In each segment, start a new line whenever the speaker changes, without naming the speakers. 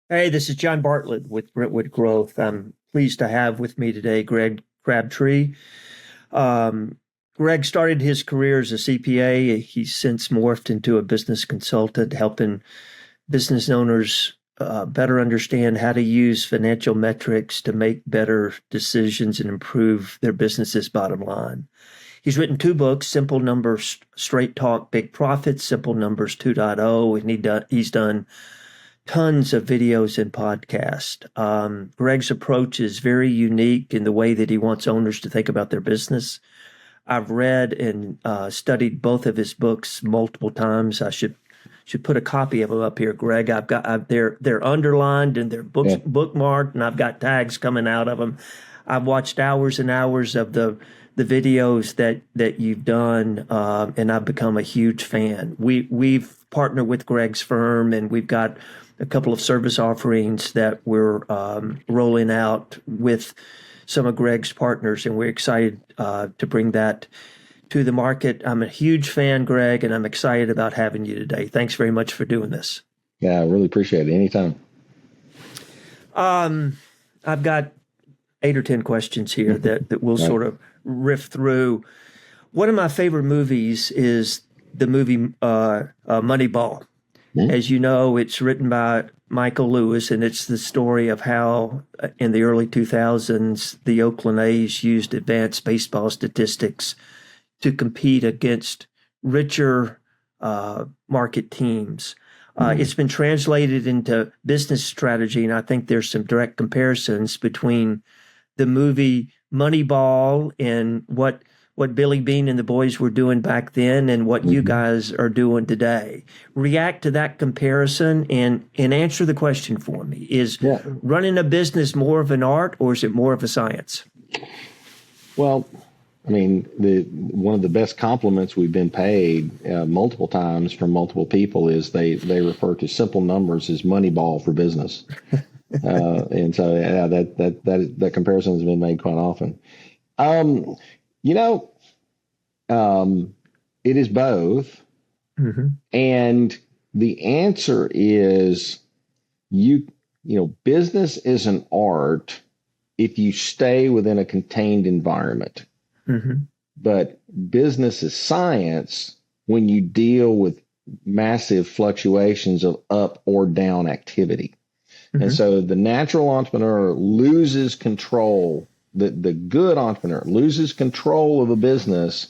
Hey, this is John Bartlett with Brentwood Growth. I'm pleased to have with me today Greg Crabtree. Um, Greg started his career as a CPA. He's since morphed into a business consultant, helping business owners better understand how to use financial metrics to make better decisions and improve their business's bottom line. He's written two books, Simple Numbers, Straight Talk, Big Profits, Simple Numbers 2.0, and he's done tons of videos and podcasts. Greg's approach is very unique in the way that he wants owners to think about their business. I've read and studied both of his books multiple times. I should put a copy of them up here, Greg. They're underlined and they're
Yeah.
bookmarked, and I've got tags coming out of them. I've watched hours and hours of the videos that you've done, and I've become a huge fan. We've partnered with Greg's firm, and we've got a couple of service offerings that we're rolling out with some of Greg's partners, and we're excited to bring that to the market. I'm a huge fan, Greg, and I'm excited about having you today. Thanks very much for doing this.
Yeah, I really appreciate it. Anytime.
I've got 8 or 10 questions here that we'll
Right.
sort of riff through. One of my favorite movies is the movie Moneyball.
Mhm.
As you know, it's written by Michael Lewis, and it's the story of how in the early 2000s, the Oakland A's used advanced baseball statistics to compete against richer market teams. It's been translated into business strategy, and I think there's some direct comparisons between the movie Moneyball and what Billy Bean and the boys were doing back then and what you guys are doing today. React to that comparison and answer the question for me. Is
Yeah.
running a business more of an art or is it more of a science?
Well, I mean, one of the best compliments we've been paid multiple times from multiple people is they refer to simple numbers as Moneyball for business, and so yeah, that comparison has been made quite often. Um, you know, it is both,
Mm-hmm.
and the answer is business is an art if you stay within a contained environment.
Mm-hmm.
But business is science when you deal with massive fluctuations of up or down activity.
Mm-hmm.
And so the natural entrepreneur loses control, the good entrepreneur loses control of a business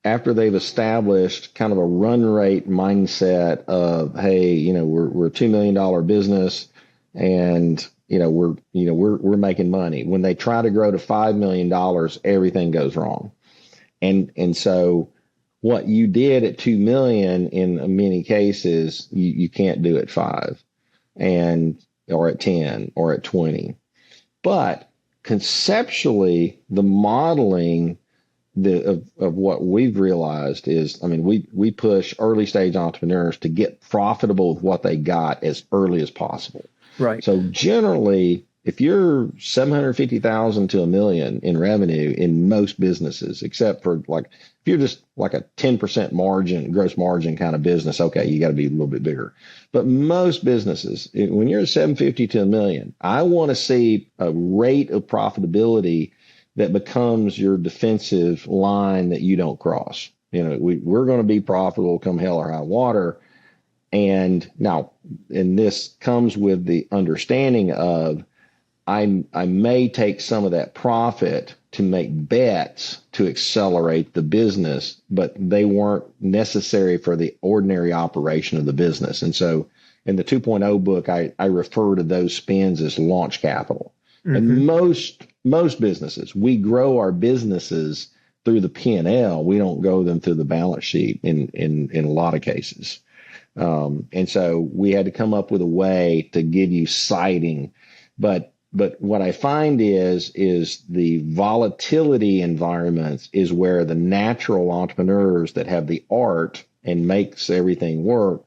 after they've established kind of a run rate mindset of, hey, we're a $2 million business and we're making money. When they try to grow to $5 million, everything goes wrong. And so what you did at 2 million in many cases, you can't do at 5 or at 10 or at 20. But conceptually, the modeling of what we've realized is, I mean, we push early stage entrepreneurs to get profitable with what they got as early as possible.
Right.
So generally, if you're 750,000 to $1 million in revenue in most businesses, except for if you're just like a 10% margin, gross margin kind of business, okay, you got to be a little bit bigger. But most businesses, when you're 750 to $1 million, I want to see a rate of profitability that becomes your defensive line that you don't cross. We're going to be profitable come hell or high water. And this comes with the understanding of I may take some of that profit to make bets to accelerate the business, but they weren't necessary for the ordinary operation of the business. And so in the 2.0 book, I refer to those spends as launch capital. Mm-hmm. And most businesses, we grow our businesses through the P&L. We don't grow them through the balance sheet in a lot of cases. And so we had to come up with a way to give you sighting. But what I find is the volatility environments is where the natural entrepreneurs that have the art and makes everything work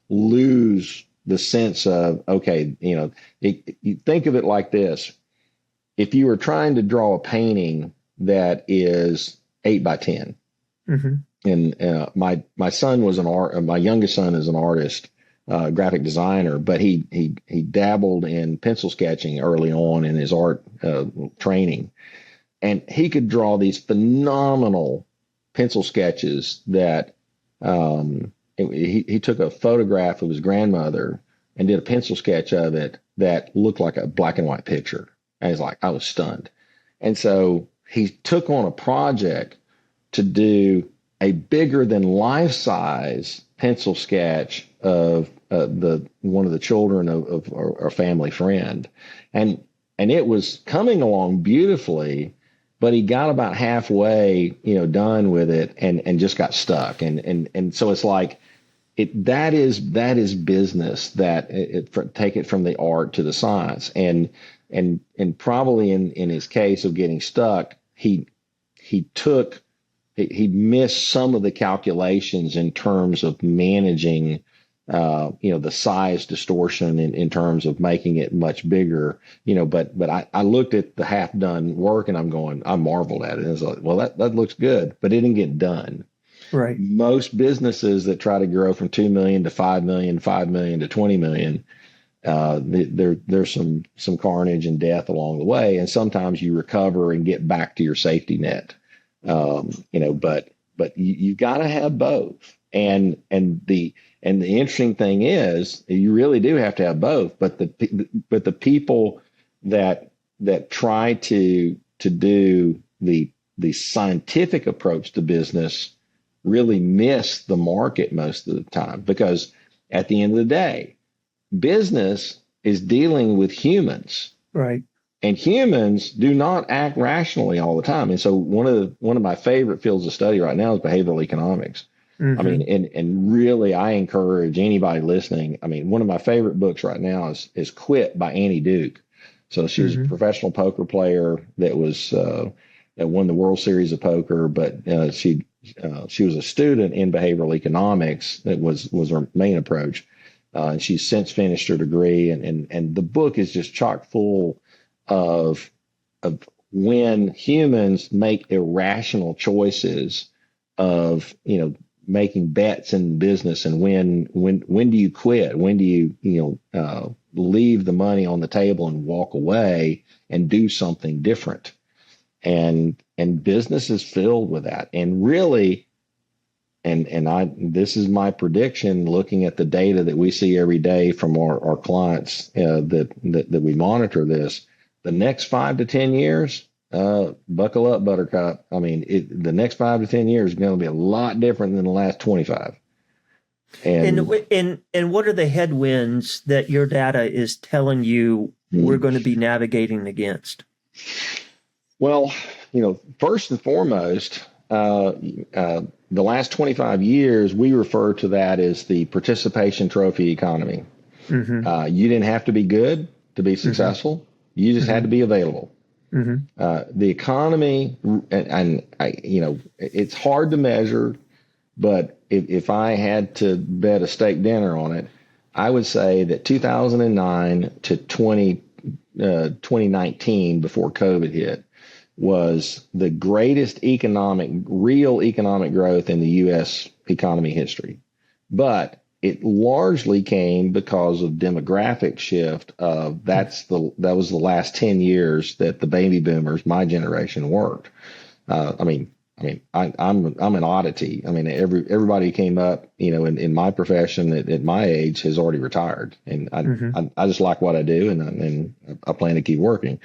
lose the sense of, okay, you think of it like this. If you were trying to draw a painting that is 8 by 10, mm-hmm. And my son was my youngest son is an artist, graphic designer, but he dabbled in pencil sketching early on in his art training, and he could draw these phenomenal pencil sketches that he took a photograph of his grandmother and did a pencil sketch of it that looked like a black and white picture. And I was stunned. And so he took on a project to do a bigger than life size pencil sketch of one of the children of our family friend. And it was coming along beautifully, but he got about halfway, done with it and just got stuck. And so it's like, that is business, take it from the art to the science. And probably in his case of getting stuck, he missed some of the calculations in terms of managing, the size distortion in terms of making it much bigger, but I looked at the half done work and I marveled at it. And I was like, well, that looks good, but it didn't get done.
Right.
Most businesses that try to grow from 2 million to 5 million, 5 million to 20 million, there's some carnage and death along the way. And sometimes you recover and get back to your safety net. But you got to have both. And the interesting thing is you really do have to have both, but the people that try to do the scientific approach to business really miss the market most of the time, because at the end of the day, business is dealing with humans.
Right.
And humans do not act rationally all the time. And so one of my favorite fields of study right now is behavioral economics. Mm-hmm. I mean, and really, I encourage anybody listening. I mean, one of my favorite books right now is Quit by Annie Duke. So she was a professional poker player that won the World Series of Poker, but she was a student in behavioral economics. That was her main approach. And she's since finished her degree, and the book is just chock full of when humans make irrational choices of making bets in business, and when do you quit? When do you leave the money on the table and walk away and do something different? And business is filled with that. And really, this is my prediction, looking at the data that we see every day from our clients that we monitor this. The next 5 to 10 years, buckle up, Buttercup. I mean, the next 5 to 10 years is going to be a lot different than the last 25. And
what are the headwinds that your data is telling you we're going to be navigating against?
Well, first and foremost, the last 25 years, we refer to that as the participation trophy economy. Mm-hmm. You didn't have to be good to be successful. You just had to be available. Mm-hmm. The economy, and it's hard to measure, but if I had to bet a steak dinner on it, I would say that 2009 to 2019, before COVID hit, was the greatest real economic growth in the U.S. economy history. But it largely came because of demographic shift of that was the last 10 years that the baby boomers, my generation, worked. I'm an oddity. I mean, everybody who came up, in my profession at my age has already retired, and I just like what I do, and I plan to keep working,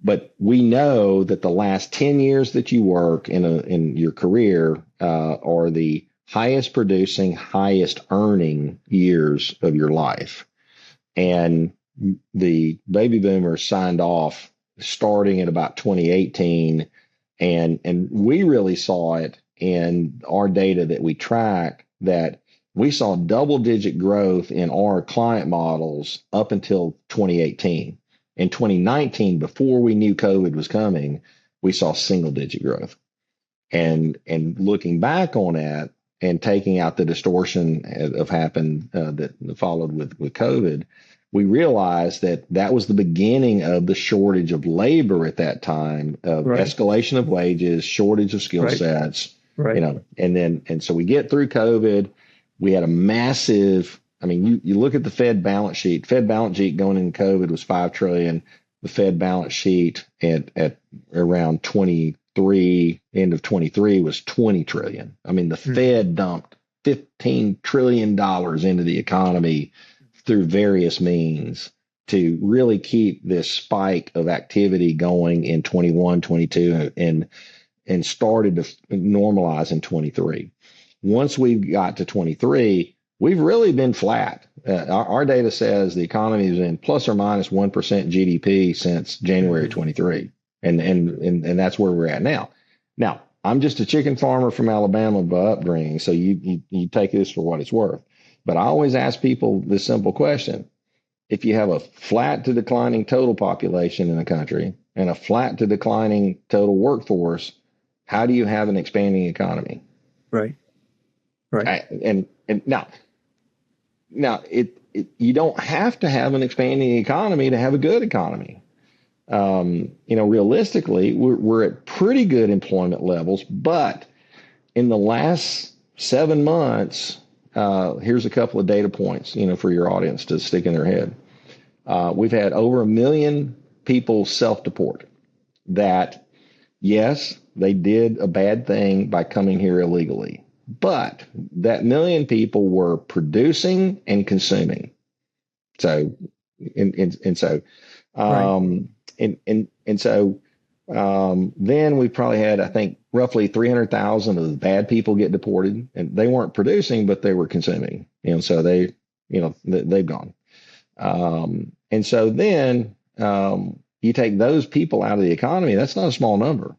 but we know that the last 10 years that you work in your career are the highest producing, highest earning years of your life. And the baby boomers signed off starting at about 2018. And we really saw it in our data that we track, that we saw double-digit growth in our client models up until 2018. In 2019, before we knew COVID was coming, we saw single-digit growth. And looking back on that and taking out the distortion of happened that followed with COVID, we realized that was the beginning of the shortage of labor at that time, of escalation of wages, shortage of skill sets, and so we get through COVID, We had a massive, I mean, you look at the Fed balance sheet. Fed balance sheet going into COVID was 5 trillion. The Fed balance sheet at around 23, end of 23 was 20 trillion. I mean, the Fed dumped $15 trillion into the economy through various means to really keep this spike of activity going in 21, 22, and started to normalize in 23. Once we got to 23, we've really been flat. Our data says the economy is in plus or minus 1% GDP since January 23. And that's where we're at now. Now, I'm just a chicken farmer from Alabama by upbringing, so you take this for what it's worth. But I always ask people this simple question. If you have a flat to declining total population in the country and a flat to declining total workforce, how do you have an expanding economy?
Right.
And now you don't have to have an expanding economy to have a good economy. Realistically, we're at pretty good employment levels, but in the last 7 months, here's a couple of data points, for your audience to stick in their head. We've had over 1 million people self-deport that, yes, they did a bad thing by coming here illegally, but that 1 million people were producing and consuming. So, then we probably had, I think, roughly 300,000 of the bad people get deported, and they weren't producing, but they were consuming. And so they've gone. And so then you take those people out of the economy, that's not a small number.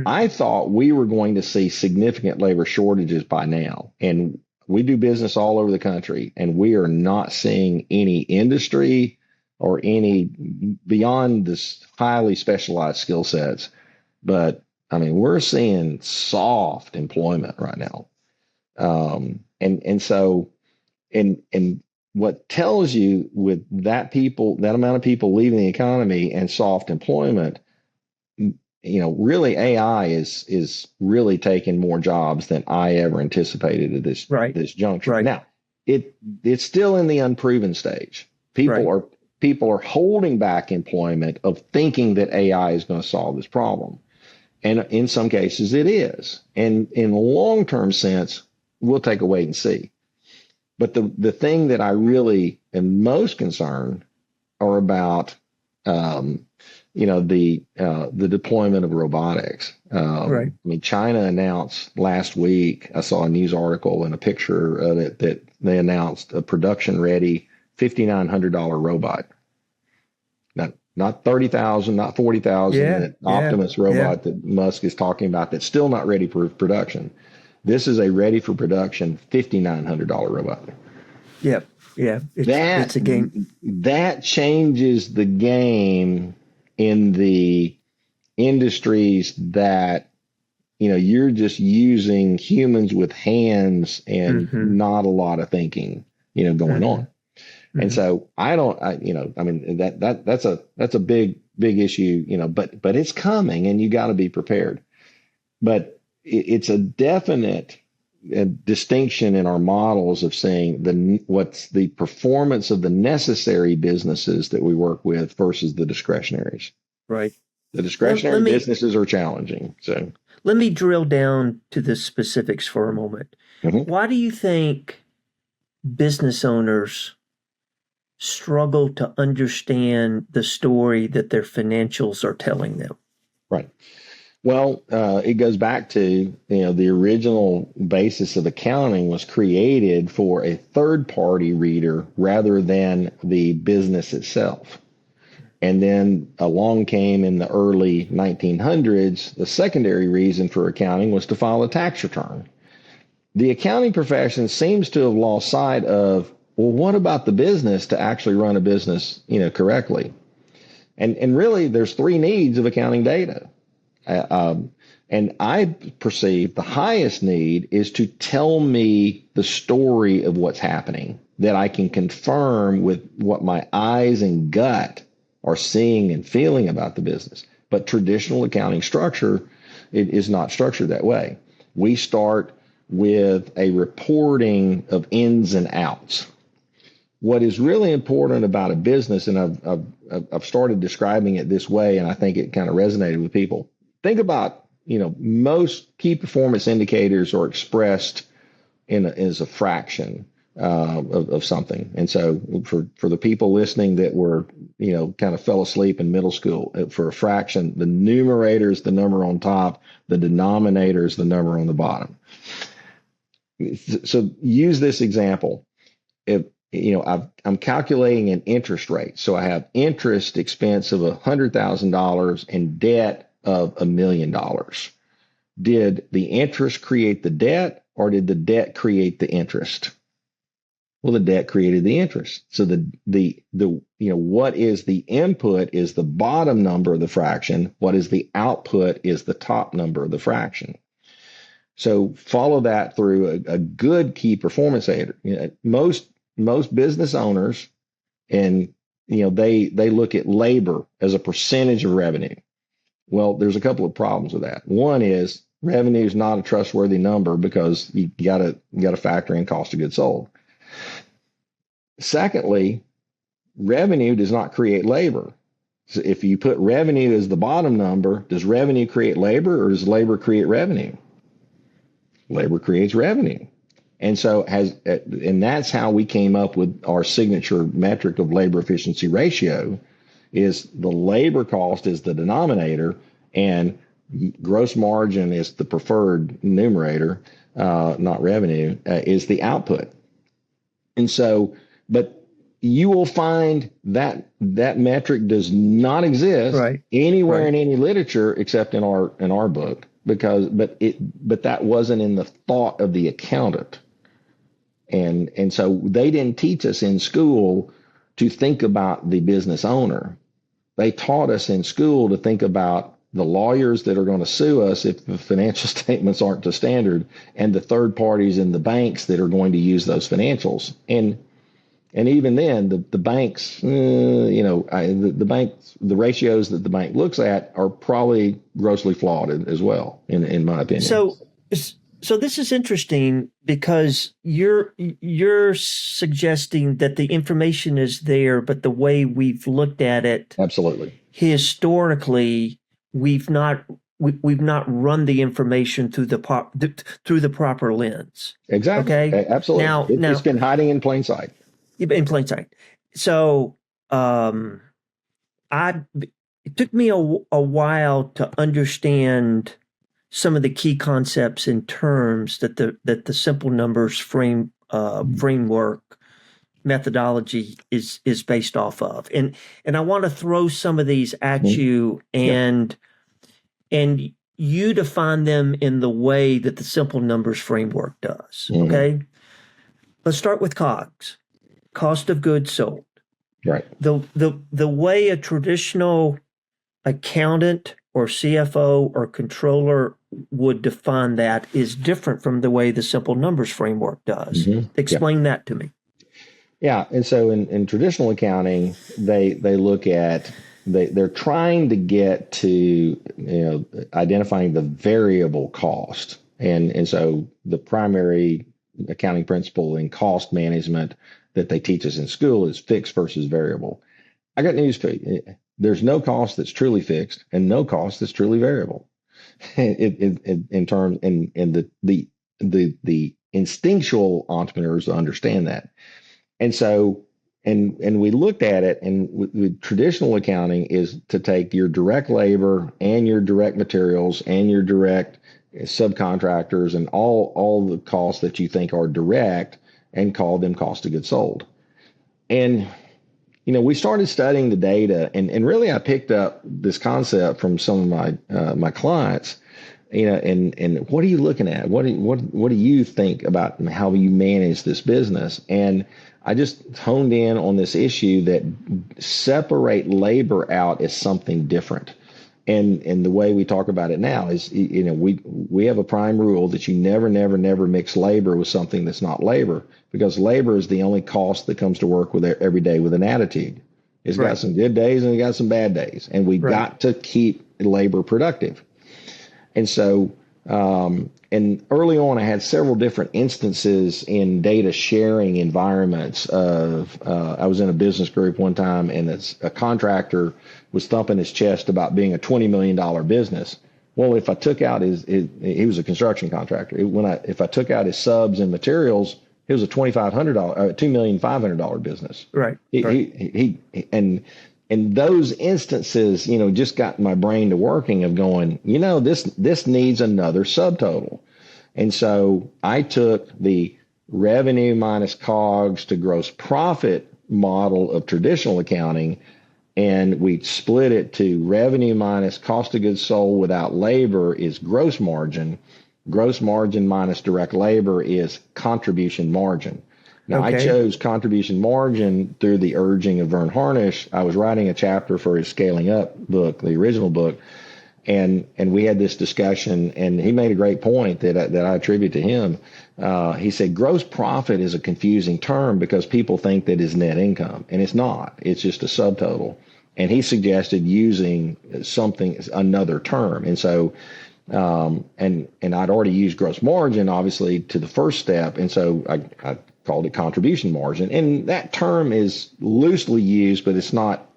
I thought we were going to see significant labor shortages by now. And we do business all over the country, and we are not seeing any industry or any beyond this highly specialized skill sets. But I mean, we're seeing soft employment right now. And what tells you with that amount of people leaving the economy and soft employment, really AI is really taking more jobs than I ever anticipated at this juncture.
Right.
Now, it's still in the unproven stage. People are holding back employment of thinking that AI is going to solve this problem. And in some cases it is. And in a long-term sense, we'll take a wait and see. But the thing that I really am most concerned are about, the deployment of robotics. I mean, China announced last week, I saw a news article and a picture of it that they announced a production-ready $5,900 robot. Not 30,000, not 40,000, that Optimus robot that Musk is talking about that's still not ready for production. This is a ready for production $5,900 robot.
Yeah. It's a game.
That changes the game in the industries that, you're just using humans with hands and not a lot of thinking, going on. And so that's a big issue, but it's coming and you got to be prepared. But it's a definite distinction in our models of saying what's the performance of the necessary businesses that we work with versus the discretionaries.
Right.
The discretionary businesses are challenging. So
let me drill down to the specifics for a moment. Why do you think business owners struggle to understand the story that their financials are telling them?
Right. Well, it goes back to, the original basis of accounting was created for a third party reader rather than the business itself. And then along came in the early 1900s, the secondary reason for accounting was to file a tax return. The accounting profession seems to have lost sight of, well, what about the business to actually run a business, correctly? And really, there's 3 needs of accounting data. And I perceive the highest need is to tell me the story of what's happening, that I can confirm with what my eyes and gut are seeing and feeling about the business. But traditional accounting structure, it is not structured that way. We start with a reporting of ins and outs. What is really important about a business, and I've started describing it this way, and I think it kind of resonated with people. Think about, most key performance indicators are expressed as a fraction of something. And so for the people listening that were, kind of fell asleep in middle school, for a fraction, the numerator is the number on top, the denominator is the number on the bottom. So use this example. If I'm calculating an interest rate. So I have interest expense of $100,000 and debt of $1 million. Did the interest create the debt, or did the debt create the interest? Well, the debt created the interest. So what is the input is the bottom number of the fraction. What is the output is the top number of the fraction. So follow that through a good key performance indicator. Most business owners, and they look at labor as a percentage of revenue. Well, there's a couple of problems with that. One is revenue is not a trustworthy number because you got to factor in cost of goods sold. Secondly, revenue does not create labor. So if you put revenue as the bottom number, does revenue create labor, or does labor create revenue? Labor creates revenue. And that's how we came up with our signature metric of labor efficiency ratio. Is the labor cost is the denominator and gross margin is the preferred numerator, not revenue, is the output. And so, but you will find that metric does not exist anywhere in any literature except in our book, but that wasn't in the thought of the accountant. And so they didn't teach us in school to think about the business owner. They taught us in school to think about the lawyers that are going to sue us if the financial statements aren't to standard, and the third parties and the banks that are going to use those financials. And even then, the banks, the banks, the ratios that the bank looks at are probably grossly flawed as well, in my opinion.
So this is interesting because you're suggesting that the information is there, but the way we've looked at it,
absolutely,
historically, we've not run the information through the proper lens.
Exactly.
Okay.
Absolutely. Now it's been hiding in plain sight.
In plain sight. So it took me a while to understand some of the key concepts and terms that the simple numbers framework methodology is based off of, and I want to throw some of these at you, and you define them in the way that the simple numbers framework does. Okay, let's start with COGS, cost of goods sold.
Right.
The way a traditional accountant or CFO or controller would define that is different from the way the simple numbers framework does. Explain that to me.
Yeah. And so in traditional accounting, they look at, they're trying to get to, identifying the variable cost. And so the primary accounting principle in cost management that they teach us in school is fixed versus variable. I got news for you. There's no cost that's truly fixed and no cost that's truly variable. In terms, and the instinctual entrepreneurs understand that. And so, and we looked at it, and with traditional accounting is to take your direct labor and your direct materials and your direct subcontractors and all the costs that you think are direct and call them cost of goods sold. And we started studying the data, and really I picked up this concept from some of my clients, and what are you looking at? What do you think about how you manage this business? And I just honed in on this issue that separate labor out as something different. And the way we talk about it now is, we have a prime rule that you never mix labor with something that's not labor, because labor is the only cost that comes to work with every day with an attitude. It's got some good days and it got some bad days, and we've got to keep labor productive. And so And early on, I had several different instances in data sharing environments of, I was in a business group one time and a contractor was thumping his chest about being a $20 million business. Well, if I took out he was a construction contractor. If I took out his subs and materials, it was a $2,500, $2,500,000 business.
Right.
And those instances, just got my brain to working of going, this needs another subtotal. And so I took the revenue minus COGS to gross profit model of traditional accounting, and we split it to revenue minus cost of goods sold without labor is gross margin. Gross margin minus direct labor is contribution margin. Now, I chose contribution margin through the urging of Vern Harnish. I was writing a chapter for his Scaling Up book, the original book, and we had this discussion, and he made a great point that I attribute to him. He said gross profit is a confusing term because people think that is net income, and it's not. It's just a subtotal. And he suggested using another term. And so and I'd already used gross margin, obviously, to the first step. And so I called it contribution margin. And that term is loosely used, but it's not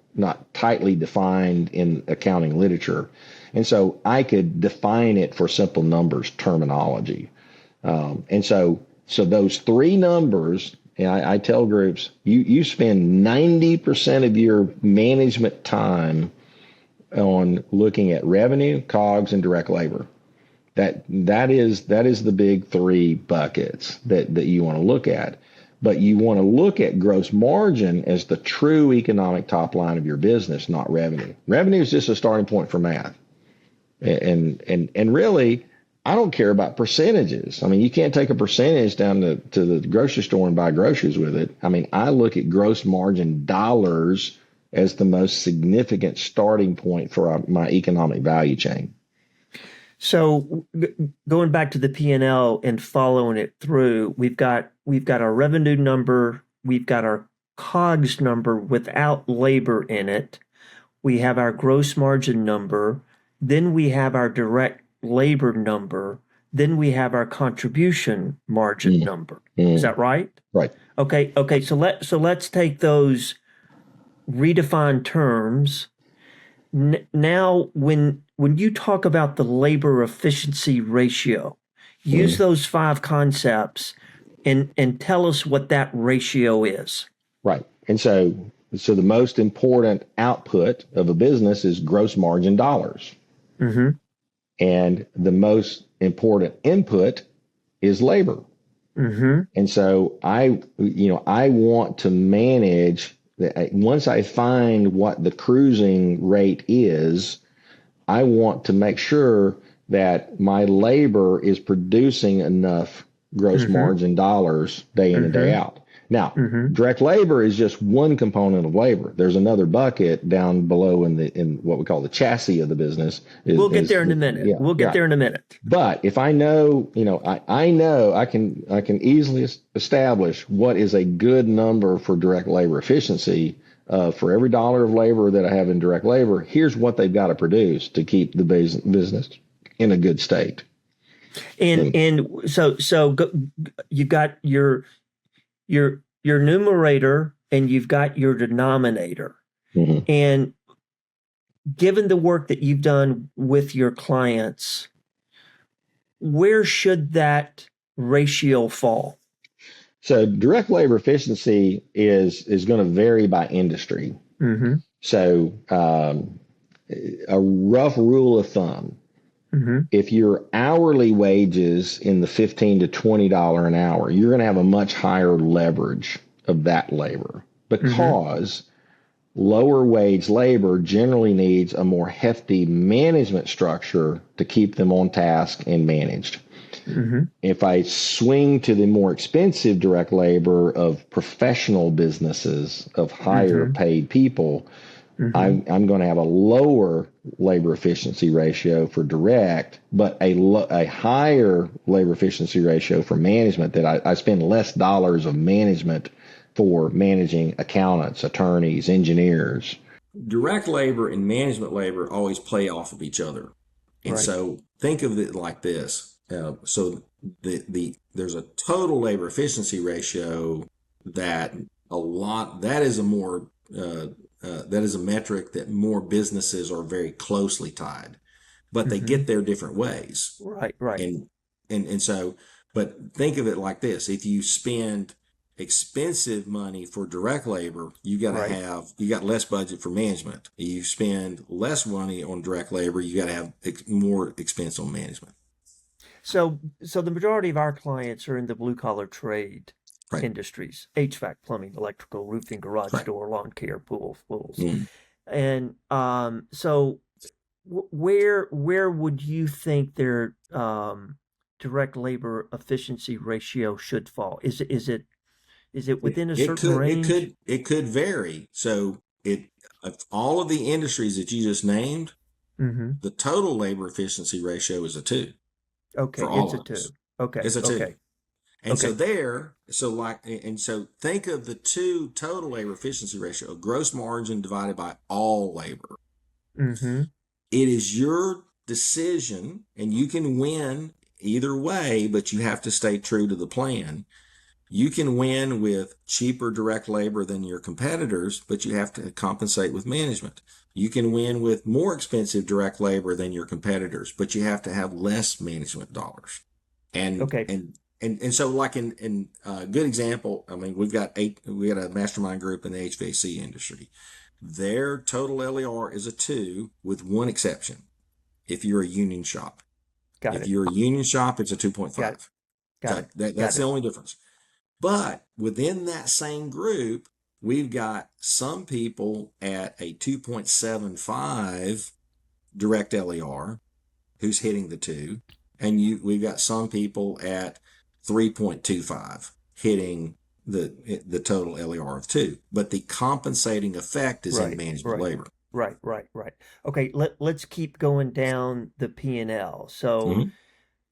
tightly defined in accounting literature. And so I could define it for simple numbers terminology. And so those three numbers, and I tell groups, you spend 90% of your management time on looking at revenue, COGS, and direct labor. That is the big three buckets that you want to look at. But you want to look at gross margin as the true economic top line of your business, not revenue. Revenue is just a starting point for math. And really, I don't care about percentages. I mean, you can't take a percentage down to the grocery store and buy groceries with it. I mean, I look at gross margin dollars as the most significant starting point for my economic value chain.
So going back to the P&L and following it through, we've got our revenue number, we've got our COGS number without labor in it, we have our gross margin number, then we have our direct labor number, then we have our contribution margin number. Is that right?
Right.
Okay. So let's take those redefined terms. Now, when you talk about the labor efficiency ratio, use those five concepts and tell us what that ratio is.
Right. And so the most important output of a business is gross margin dollars.
Mm-hmm.
And the most important input is labor.
Mm-hmm.
And so I want to manage once I find what the cruising rate is, I want to make sure that my labor is producing enough gross margin dollars day in and day out. Now, direct labor is just one component of labor. There's another bucket down below in what we call the chassis of the business.
We'll get there in a minute.
Yeah,
we'll get there in a minute.
But if I know, I know I can easily establish what is a good number for direct labor efficiency. For every dollar of labor that I have in direct labor, here's what they've got to produce to keep the business in a good state.
And so you've got your numerator and you've got your denominator. Mm-hmm. And given the work that you've done with your clients, where should that ratio fall?
So direct labor efficiency is going to vary by industry. Mm-hmm. So a rough rule of thumb, if your hourly wages in the $15 to $20 an hour, you're going to have a much higher leverage of that labor because lower wage labor generally needs a more hefty management structure to keep them on task and managed. Mm-hmm. If I swing to the more expensive direct labor of professional businesses, of higher paid people, I'm going to have a lower labor efficiency ratio for direct, but a higher labor efficiency ratio for management, that I spend less dollars of management for managing accountants, attorneys, engineers.
Direct labor and management labor always play off of each other. And
Right.
so think of it like this. So there's a total labor efficiency ratio that that is a more that is a metric that more businesses are very closely tied, but they
Mm-hmm.
get there different ways.
Right. Right.
And so, but think of it like this: if you spend expensive money for direct labor,
Right.
you got less budget for management. You spend less money on direct labor, you got to have more expense on management.
So the majority of our clients are in the blue collar trade
Right.
industries: HVAC, plumbing, electrical, roofing, garage
Right.
door, lawn care, pools.
Mm.
And so where would you think their direct labor efficiency ratio should fall? Is it within a certain range?
It could vary. So it of all of the industries that you just named,
Mm-hmm.
the total labor efficiency ratio is a 2
Okay,
for
it's
all
a
of us.
two. Okay,
It's a 2.
okay,
And so
okay.
think of the two total labor efficiency ratio, gross margin divided by all labor.
Mm-hmm.
It is your decision, and you can win either way, but you have to stay true to the plan. You can win with cheaper direct labor than your competitors, but you have to compensate with management. You can win with more expensive direct labor than your competitors, but you have to have less management dollars. And
Okay.
so like in good example, I mean, we got a mastermind group in the HVAC industry. Their total LER is a 2 with one exception. If you're a union shop,
Got
if
it.
you're a union shop, it's a
Got it.
2.5.
Got
Okay.
it.
That's
Got
the
it.
only difference. But within that same group, we've got some people at a 2.75 direct LER who's hitting the 2, and we've got some people at 3.25 hitting the total LER of 2. But the compensating effect is in
Right.
management
Right.
labor.
Right. Right. Right. Okay. Let's keep going down the P&L. So
Mm-hmm.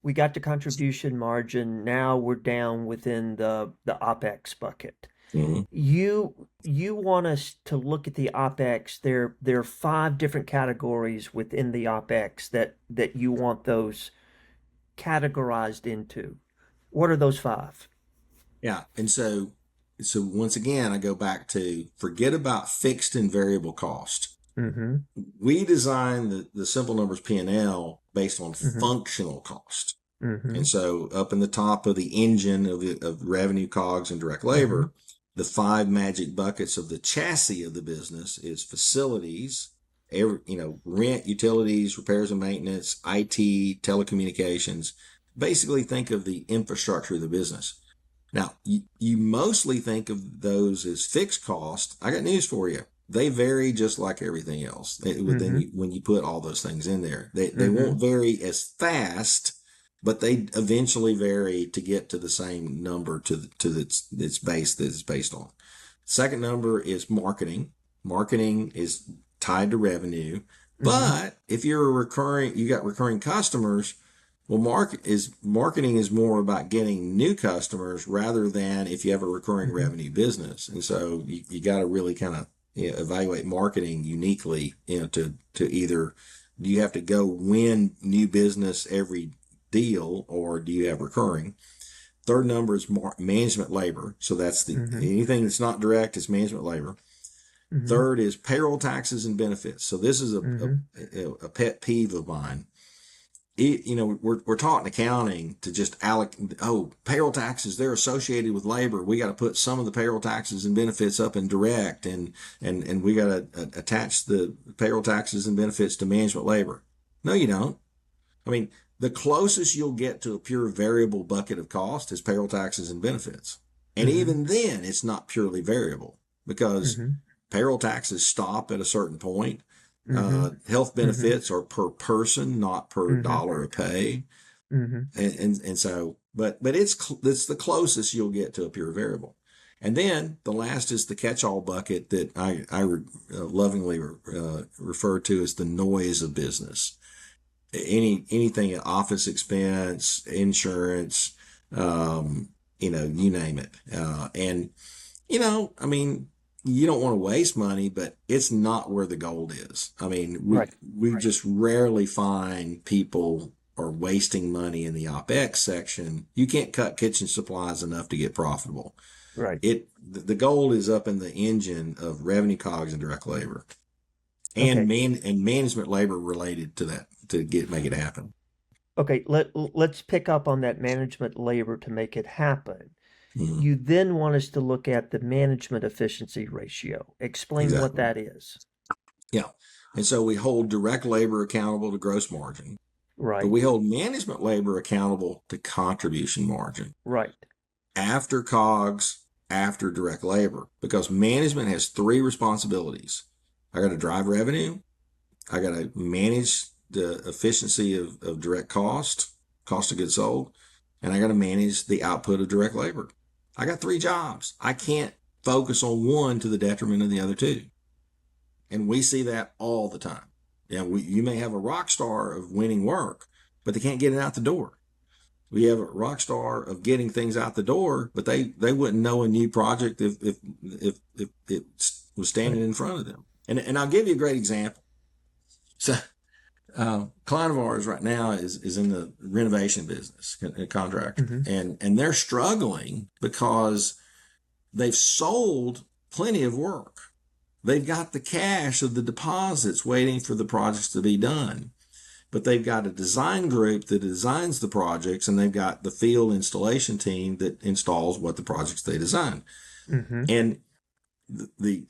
we got the contribution margin. Now we're down within the OpEx bucket.
Mm-hmm.
You want us to look at the OpEx. There are five different categories within the OpEx that you want those categorized into. What are those five?
Yeah. And so once again, I go back to forget about fixed and variable cost.
Mm-hmm.
We design the simple numbers P&L based on
Mm-hmm.
functional cost.
Mm-hmm.
And so up in the top of the engine of revenue, COGS, and direct
Mm-hmm.
labor, the five magic buckets of the chassis of the business is facilities, rent, utilities, repairs and maintenance, IT, telecommunications. Basically think of the infrastructure of the business. Now, you mostly think of those as fixed cost. I got news for you. They vary just like everything else.
Mm-hmm.
When you put all those things in there, they
Mm-hmm.
won't vary as fast, but they eventually vary to get to the same number to its base that it's based on. Second number is marketing. Marketing is tied to revenue,
Mm-hmm.
but if you got recurring customers. Well, marketing is more about getting new customers rather than if you have a recurring
Mm-hmm.
revenue business. And so you got to really kind of evaluate marketing uniquely, to either do you have to go win new business every deal or do you have recurring? Third number is management labor. So that's
Mm-hmm.
anything that's not direct is management labor.
Mm-hmm.
Third is payroll taxes and benefits. So this is
Mm-hmm.
a pet peeve of mine. We're taught in accounting to just payroll taxes, they're associated with labor. We got to put some of the payroll taxes and benefits up in direct and we got to attach the payroll taxes and benefits to management labor. No, you don't. I mean, the closest you'll get to a pure variable bucket of cost is payroll taxes and benefits. And
Mm-hmm.
even then it's not purely variable because
Mm-hmm.
payroll taxes stop at a certain point.
Mm-hmm.
Health
Mm-hmm.
benefits are per person, not per
Mm-hmm.
dollar of pay.
Mm-hmm.
And so, but it's the closest you'll get to a pure variable. And then the last is the catch-all bucket that I lovingly refer to as the noise of business. Anything, office expense, insurance, you name it. I mean, you don't want to waste money, but it's not where the gold is. I mean,
Right.
we just rarely find people are wasting money in the OpEx section. You can't cut kitchen supplies enough to get profitable.
Right.
The gold is up in the engine of revenue COGS and direct labor
Okay.
and management labor related to that to make it happen.
Okay, let's pick up on that management labor to make it happen.
Mhm.
You then want us to look at the management efficiency ratio. Explain what
Exactly.
that is.
Yeah. And so we hold direct labor accountable to gross margin, but
Right.
we hold management labor accountable to contribution margin
Right.
after COGS, after direct labor, because management has three responsibilities. I got to drive revenue. I got to manage the efficiency of direct cost of goods sold, and I got to manage the output of direct labor. I got three jobs. I can't focus on one to the detriment of the other two. And we see that all the time. You may have a rock star of winning work, but they can't get it out the door. We have a rock star of getting things out the door, but they wouldn't know a new project if it was standing in front of them. And I'll give you a great example. So, client of ours right now is in the renovation business, a contractor, and they're struggling because they've sold plenty of work. They've got the cash of the deposits waiting for the projects to be done, but they've got a design group that designs the projects, and they've got the field installation team that installs what the projects they design. And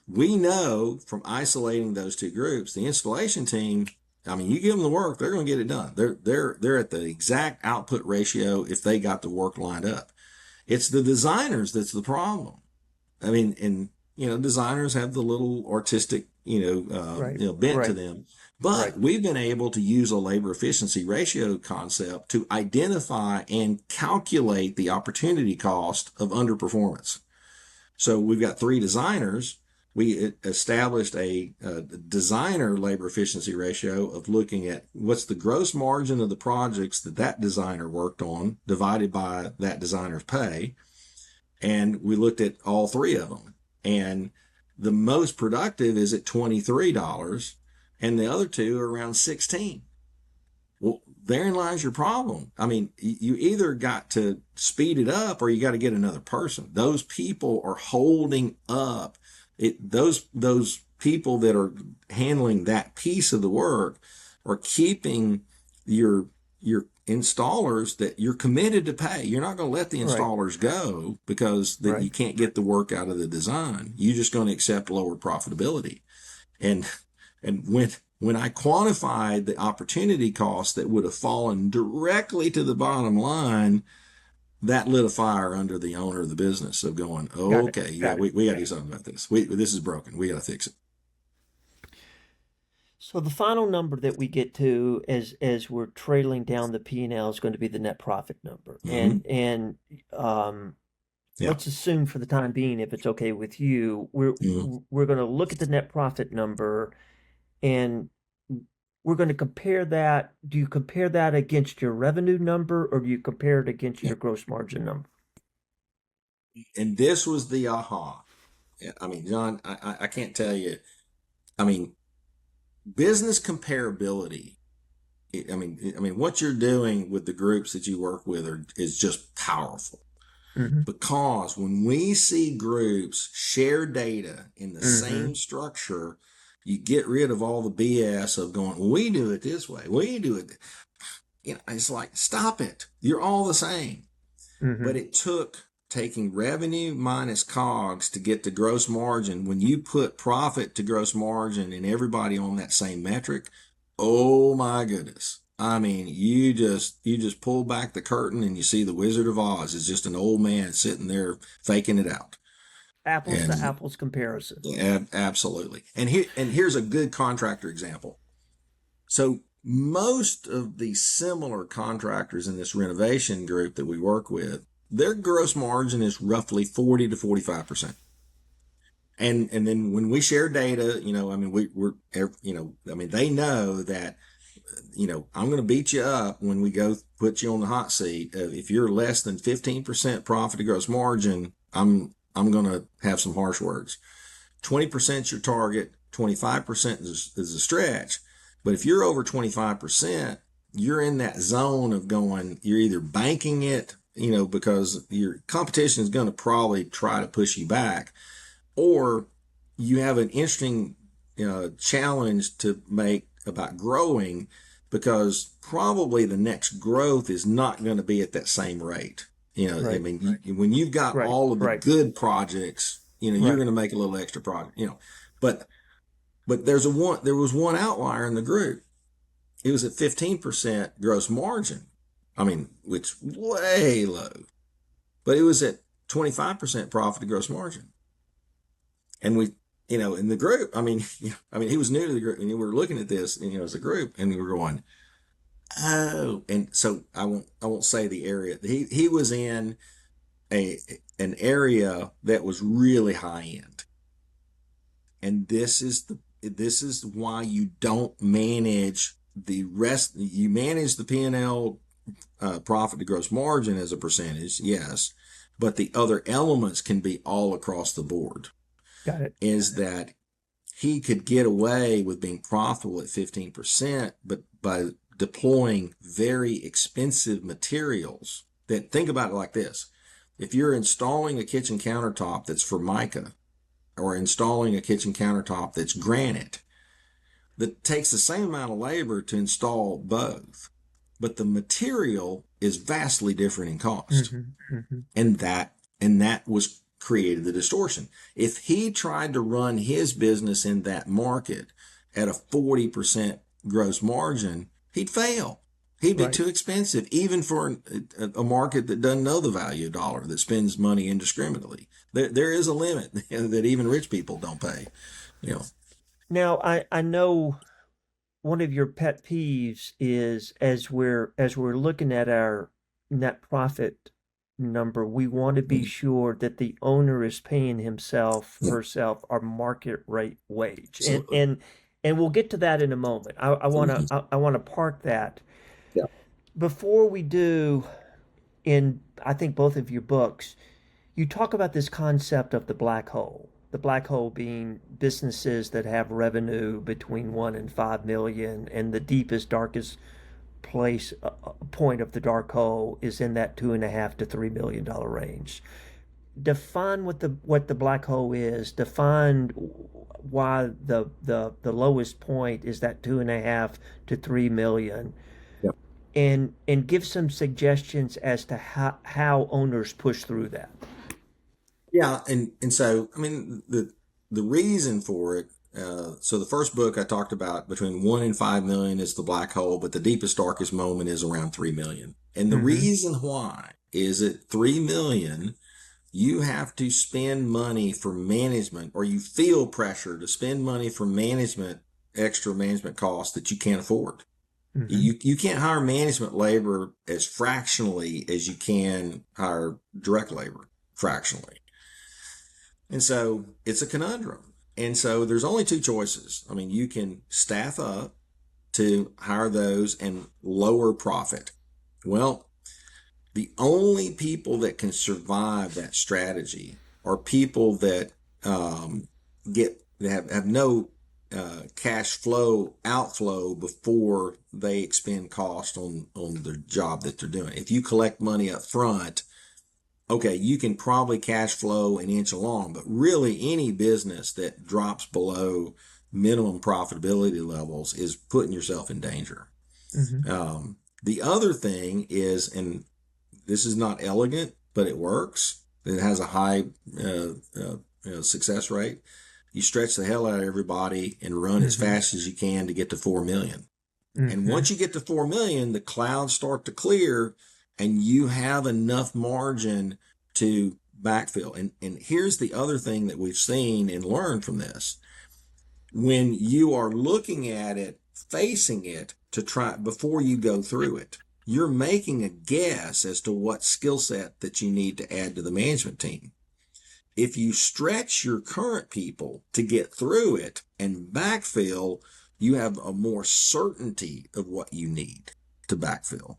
we know from isolating those two groups, the installation team, I mean, you give them the work, they're going to get it done. They're at the exact output ratio if they got the work lined up. It's the designers that's the problem. I mean, and designers have the little artistic, bent to them. But we've been able to use a labor efficiency ratio concept to identify and calculate the opportunity cost of underperformance. So we've got three designers. We established a designer labor efficiency ratio of looking at what's the gross margin of the projects that designer worked on divided by that designer's pay. And we looked at all three of them. And the most productive is at $23, and the other two are around 16. Well, therein lies your problem. I mean, you either got to speed it up or you got to get another person. Those people are holding up those people that are handling that piece of the work are keeping your installers that you're committed to pay. You're not going to let the installers go because you can't get the work out of the design. You're just going to accept lower profitability. And when I quantified the opportunity cost that would have fallen directly to the bottom line, that lit a fire under the owner of the business of going, we got to do something about this. This is broken. We got to fix it.
So the final number that we get to as we're trailing down the P&L is going to be the net profit number. And let's assume for the time being, if it's okay with you, we're going to look at the net profit number and we're going to compare that. Do you compare that against your revenue number or do you compare it against your gross margin number?
And this was the aha. I mean, John, I can't tell you. I mean, business comparability. I mean, what you're doing with the groups that you work with is just powerful. Because when we see groups share data in the same structure, you get rid of all the BS of going, well, we do it this way. We do it. It's like, stop it. You're all the same. But it took taking revenue minus COGS to get to gross margin. When you put profit to gross margin and everybody on that same metric, oh my goodness. I mean, you just pull back the curtain and you see the Wizard of Oz is just an old man sitting there faking it out.
Apples to apples comparison.
Yeah, absolutely. And here's a good contractor example. So most of the similar contractors in this renovation group that we work with, their gross margin is roughly 40 to 45%. And then when we share data, they know that, I'm going to beat you up when we go put you on the hot seat. If you're less than 15% profit to gross margin, I'm going to have some harsh words. 20% is your target, 25% is a stretch. But if you're over 25%, you're in that zone of going, you're either banking it, because your competition is going to probably try to push you back, or you have an interesting challenge to make about growing, because probably the next growth is not going to be at that same rate.
Right.
I mean, when you've got
Right.
all of the
Right.
good projects, you're
Right.
going to make a little extra project, but there was one outlier in the group. It was at 15% gross margin. I mean, which way low, but it was at 25% profit to gross margin. And we, in the group, I mean, he was new to the group, and we were looking at this, as a group, and we were going, oh, and so I won't say the area. He was in an area that was really high end, and this is why you don't manage the rest. You manage the P&L, profit to gross margin as a percentage, yes, but the other elements can be all across the board.
Got it.
Is that he could get away with being profitable at 15%, but by deploying very expensive materials that, think about it like this. If you're installing a kitchen countertop that's Formica, or installing a kitchen countertop that's granite, that takes the same amount of labor to install both, but the material is vastly different in cost.
Mm-hmm. Mm-hmm.
And that was created the distortion. If he tried to run his business in that market at a 40% gross margin, he'd fail. He'd be too expensive, even for a market that doesn't know the value of dollar, that spends money indiscriminately. There is a limit that even rich people don't pay.
Now, I know one of your pet peeves is, as we're looking at our net profit number, we want to be sure that the owner is paying himself, herself, our market rate wage. And we'll get to that in a moment. I want to park that.
Yeah.
Before we do, in I think both of your books, you talk about this concept of the black hole. The black hole being businesses that have revenue between 1 and 5 million, and the deepest, darkest point of the dark hole is in that $2.5 to $3 million range. Define what the black hole is. Define why the lowest point is that 2.5 to 3 million.
Yep.
And give some suggestions as to how owners push through that.
Yeah, and so, I mean, the reason for it. So the first book I talked about, between 1 and 5 million is the black hole, but the deepest, darkest moment is around 3 million. And the reason why is at 3 million, you have to spend money for management, or you feel pressure to spend money for management, extra management costs that you can't afford. You can't hire management labor as fractionally as you can hire direct labor fractionally. And so it's a conundrum. And so there's only two choices. I mean, you can staff up to hire those and lower profit. Well, the only people that can survive that strategy are people that have no cash flow outflow before they expend cost on the job that they're doing. If you collect money up front, okay, you can probably cash flow and inch along, but really any business that drops below minimum profitability levels is putting yourself in danger. The other thing is, and this is not elegant, but it works. It has a high success rate. You stretch the hell out of everybody and run as fast as you can to get to 4 million. And once you get to 4 million, the clouds start to clear, and you have enough margin to backfill. And here's the other thing that we've seen and learned from this. When you are looking at it, facing it to try, before you go through it, you're making a guess as to what skill set that you need to add to the management team. If you stretch your current people to get through it and backfill, you have a more certainty of what you need to backfill.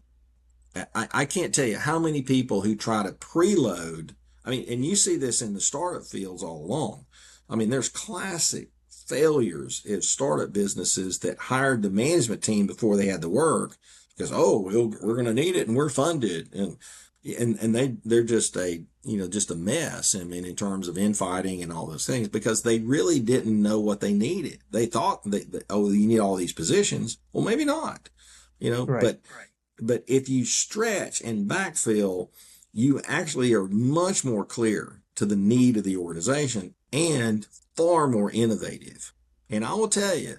I can't tell you how many people who try to preload. I mean, and you see this in the startup fields all along. I mean, there's classic failures in startup businesses that hired the management team before they had the work because, oh, we're going to need it and we're funded. And they're just just a mess. I mean, in terms of infighting and all those things, because they really didn't know what they needed. They thought oh, you need all these positions. Well, maybe not,
Right.
but if you stretch and backfill, you actually are much more clear to the need of the organization and far more innovative. And I will tell you,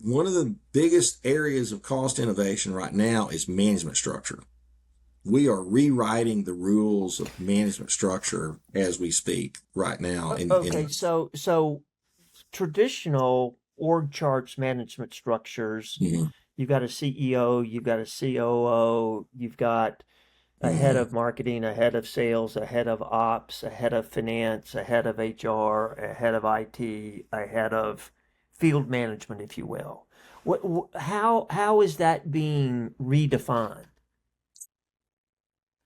one of the biggest areas of cost innovation right now is management structure. We are rewriting the rules of management structure as we speak right now.
Okay, so traditional org charts management structures,
Mhm,
you've got a CEO, you've got a COO, you've got a head
mhm.
of marketing, a head of sales, a head of ops, a head of finance, a head of HR, a head of IT, a head of field management, if you will. How is that being redefined?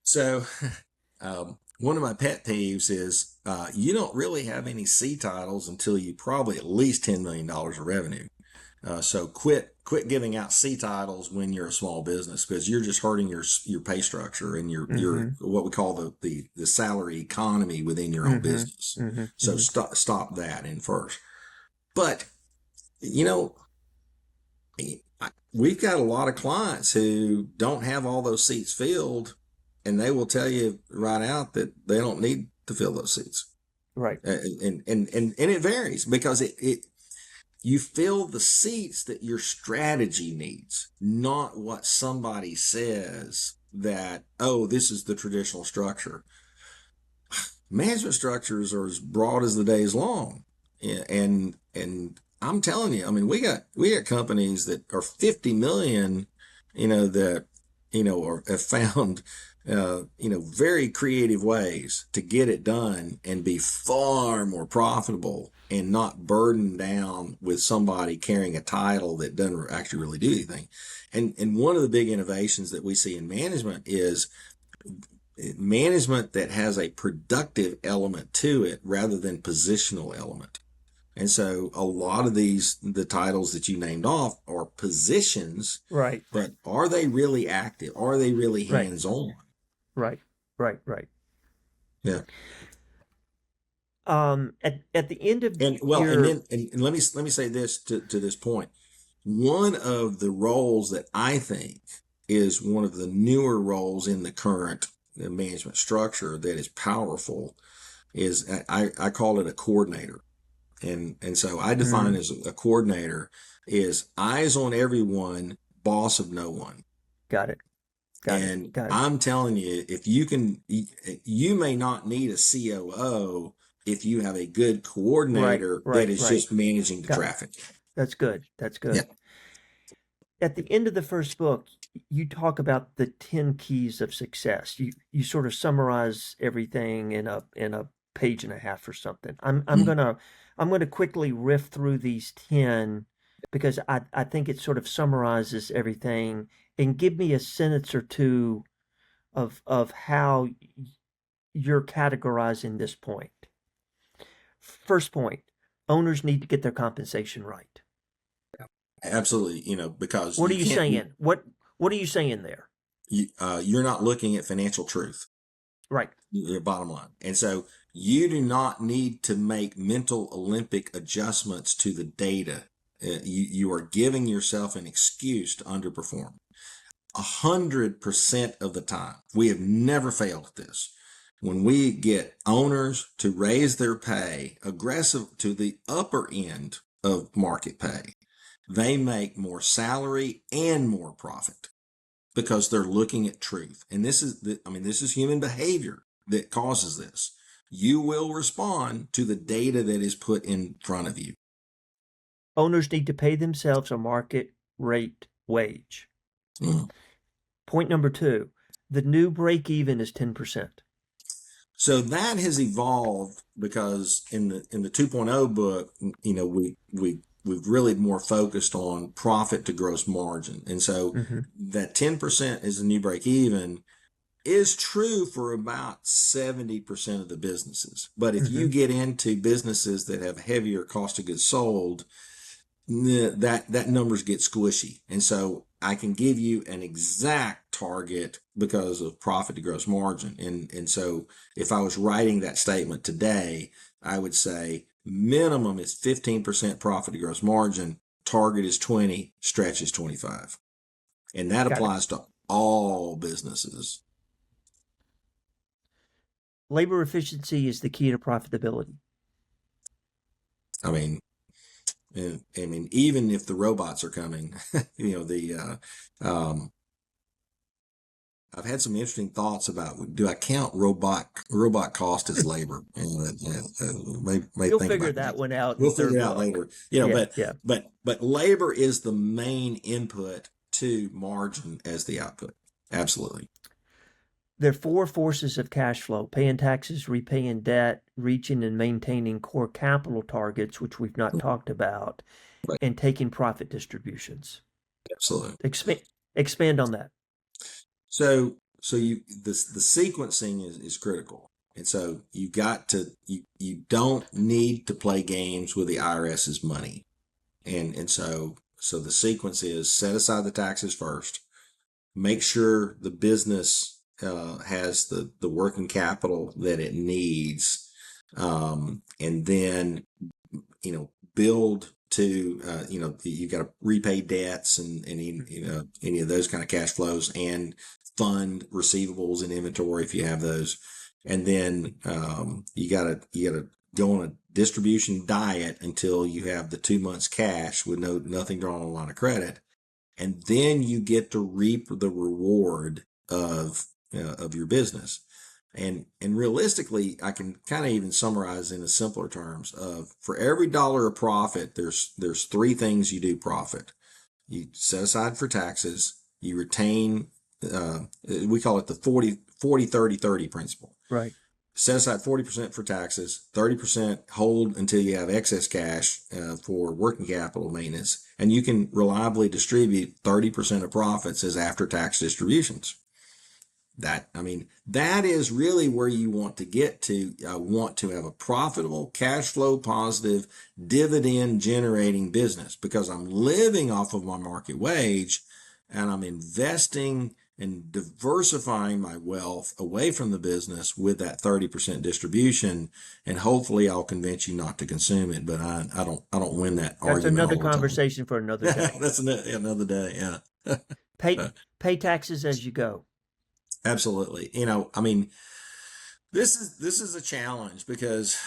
So, one of my pet peeves is you don't really have any C titles until you probably at least $10 million of revenue. So quit giving out C titles when you're a small business because you're just hurting your pay structure and your
Mm-hmm.
what we call the salary economy within your own
Mm-hmm.
business.
Mm-hmm.
So
Mm-hmm.
stop that in first. But you know, we've got a lot of clients who don't have all those seats filled, and they will tell you right out that they don't need to fill those seats.
Right.
And it varies because it you fill the seats that your strategy needs, not what somebody says that, oh, this is the traditional structure. Management structures are as broad as the day is long. And I'm telling you, I mean, we got companies that are 50 million, that, have found, very creative ways to get it done and be far more profitable and not burdened down with somebody carrying a title that doesn't actually really do anything. And one of the big innovations that we see in management is management that has a productive element to it rather than positional element. And so a lot of the titles that you named off are positions,
Right.
but are they really active? Are they really
Right.
hands on?
Right. Right. Right.
Yeah.
At the end of
And well, and
your
then, and let me say this to this point. One of the roles that I think is one of the newer roles in the current management structure that is powerful is I call it a coordinator. And so I define
mm,
as a coordinator is eyes on everyone, boss of no one.
got it. Got it.
And
Got it.
I'm telling you, if you may not need a COO if you have a good
Right.
coordinator that
Right.
is
Right.
just managing the
Got it.
traffic.
That's good. That's
Yeah.
good. At the end of the first book, you talk about the 10 keys of success. You sort of summarize everything in a page and a half or something. I'm gonna quickly riff through these 10 because I think it sort of summarizes everything and give me a sentence or two of how you're categorizing this point. First point, owners need to get their compensation right.
Absolutely. Because
What are
you
you
can't,
saying? What are you saying there?
you're not looking at financial truth,
Right.
your bottom line. And so you do not need to make mental Olympic adjustments to the data. You are giving yourself an excuse to underperform. 100% of the time, we have never failed at this. When we get owners to raise their pay aggressive to the upper end of market pay, they make more salary and more profit because they're looking at truth. And this is human behavior that causes this. You will respond to the data that is put in front of you.
Owners need to pay themselves a market rate wage.
Mm.
Point number two, the new break even is 10%.
So that has evolved because in the 2.0 book, we've really more focused on profit to gross margin. And so
Mm-hmm.
that 10% is the new break even. is true for about 70% of the businesses. But if you get into businesses that have heavier cost of goods sold, that numbers get squishy. And so I can give you an exact target because of profit to gross margin. And so if I was writing that statement today, I would say minimum is 15% profit to gross margin, target is 20, stretch is 25. And that applies to all businesses.
Labor efficiency is the key to profitability.
I mean, even if the robots are coming, I've had some interesting thoughts about, do I count robot cost as labor?
You'll figure that one out.
We'll figure it out later.
Yeah.
But labor is the main input to margin as the output. Absolutely.
There are four forces of cash flow: paying taxes, repaying debt, reaching and maintaining core capital targets, which we've not talked about,
Right.
and taking profit distributions.
Absolutely.
Expand on that.
So the sequencing is critical. And so you don't need to play games with the IRS's money. And so the sequence is set aside the taxes first, make sure the business has the working capital that it needs, and then build to you got to repay debts and any of those kind of cash flows, and fund receivables and inventory if you have those, and then you got to go on a distribution diet until you have the 2 months cash with nothing drawn on a line of credit, and then you get to reap the reward of your business. And realistically, I can kind of even summarize in a simpler terms of, for every dollar of profit, there's three things you do profit. You set aside for taxes, you retain, we call it the 40-30-30 principle.
Right.
Set aside 40% for taxes, 30% hold until you have excess cash for working capital maintenance, and you can reliably distribute 30% of profits as after-tax distributions. That is really where you want to get to. I want to have a profitable, cash flow positive, dividend generating business, because I'm living off of my market wage, and I'm investing and diversifying my wealth away from the business with that 30% distribution. And hopefully I'll convince you not to consume it, but I don't win that argument.
That's another conversation for another day.
That's another day. Yeah.
Pay taxes as you go.
Absolutely. This is a challenge because,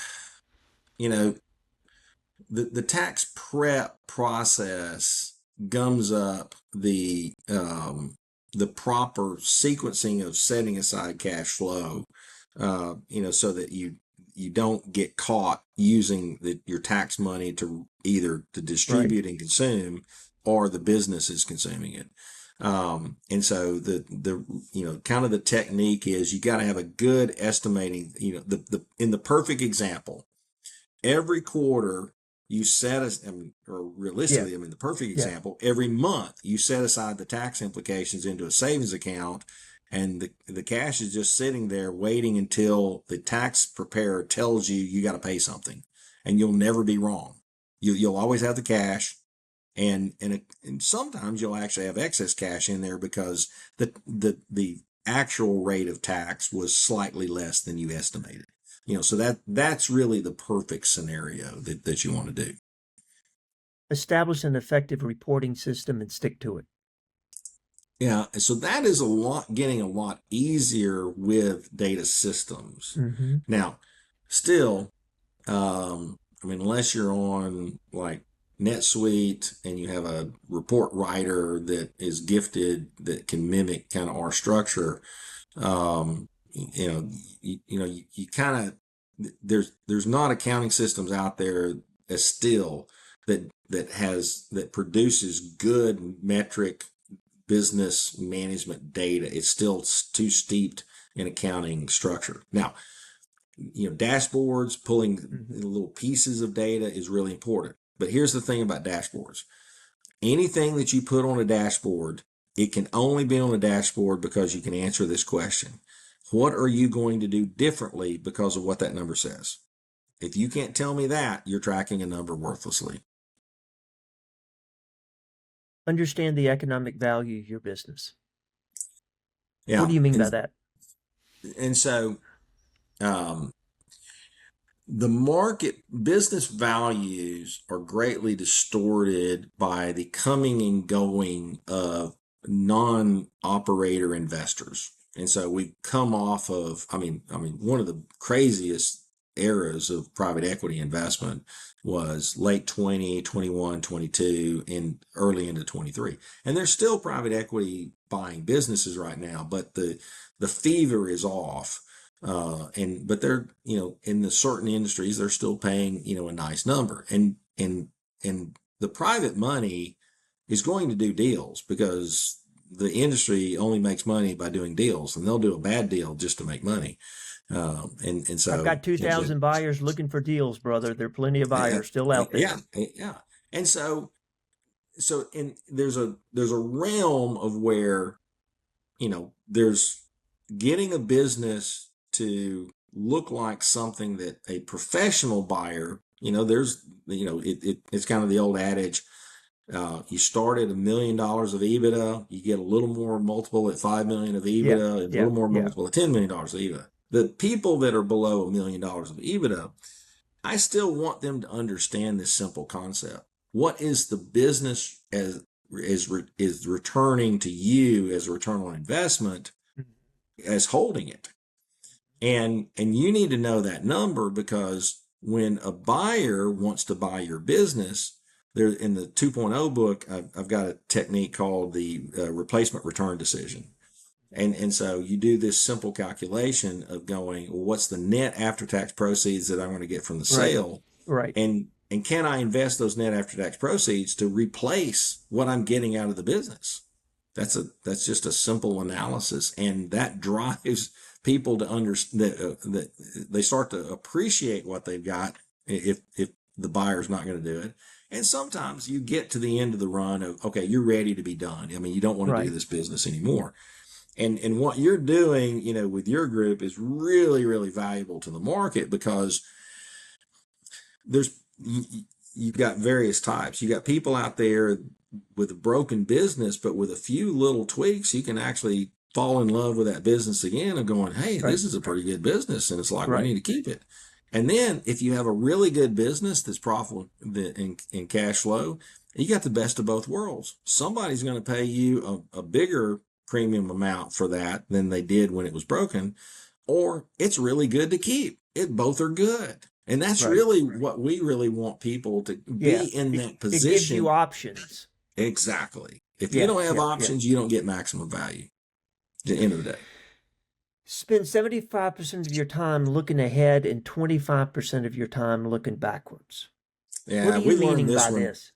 the tax prep process gums up the proper sequencing of setting aside cash flow, so that you don't get caught using your tax money to either to distribute and consume, or the business is consuming it. And so the kind of the technique is, you got to have a good estimating, in the perfect example, every quarter you set the perfect example, every month you set aside the tax implications into a savings account, and the cash is just sitting there waiting until the tax preparer tells you got to pay something, and you'll never be wrong. You'll always have the cash. And sometimes you'll actually have excess cash in there because the actual rate of tax was slightly less than you estimated. So that's really the perfect scenario that you want to do.
Establish an effective reporting system and stick to it.
Yeah, so that is getting a lot easier with data systems.
Mm-hmm.
Now, still, unless you're on like NetSuite and you have a report writer that is gifted, that can mimic kind of our structure, you kind of, there's not accounting systems out there as still that produces good metric business management data. It's still too steeped in accounting structure. Now, dashboards, pulling little pieces of data is really important. But here's the thing about dashboards. Anything that you put on a dashboard It can only be on the dashboard because you can answer this question. What are you going to do differently because of what that number says? If you can't tell me that, you're tracking a number worthlessly.
Understand the economic value of your business.
Yeah.
What do you mean by that?
And so, the market business values are greatly distorted by the coming and going of non-operator investors. And so we've come off of, one of the craziest eras of private equity investment was late 20, 21, 22, and early into 23. And there's still private equity buying businesses right now, but the fever is off. But they're, in the certain industries, they're still paying, a nice number. And the private money is going to do deals because the industry only makes money by doing deals, and they'll do a bad deal just to make money. And so
I've got 2,000 buyers looking for deals, brother. There are plenty of buyers still out there.
Yeah. And so there's a realm of where, there's getting a business to look like something that a professional buyer, it's kind of the old adage, you start at $1 million of EBITDA, you get a little more multiple at 5 million of EBITDA, and a little more multiple at $10 million of EBITDA. The people that are below $1 million of EBITDA, I still want them to understand this simple concept. What is the business is returning to you as a return on investment as holding it? And you need to know that number, because when a buyer wants to buy your business, there in the 2.0 book, I've got a technique called the replacement return decision. And so you do this simple calculation of going, well, what's the net after-tax proceeds that I'm going to get from the sale?
Right.
And can I invest those net after-tax proceeds to replace what I'm getting out of the business? That's just a simple analysis, and that drives people to understand that they start to appreciate what they've got if the buyer's not going to do it. And sometimes you get to the end of the run of, okay, you're ready to be done. I mean, you don't want to do this business anymore. And what you're doing, with your group is really, really valuable to the market, because you've got various types. You got people out there with a broken business, but with a few little tweaks, you can actually fall in love with that business again and going, hey, this is a pretty good business. And it's like, we need to keep it. And then if you have a really good business that's profitable in cash flow, you got the best of both worlds. Somebody's going to pay you a bigger premium amount for that than they did when it was broken, or it's really good to keep. Both are good. And that's really what we really want people to be in that position.
It gives you options.
Exactly. If you don't have options, you don't get maximum value at the end of the day.
Spend 75% of your time looking ahead and 25% of your time looking backwards.
Yeah,
what are you meaning by this?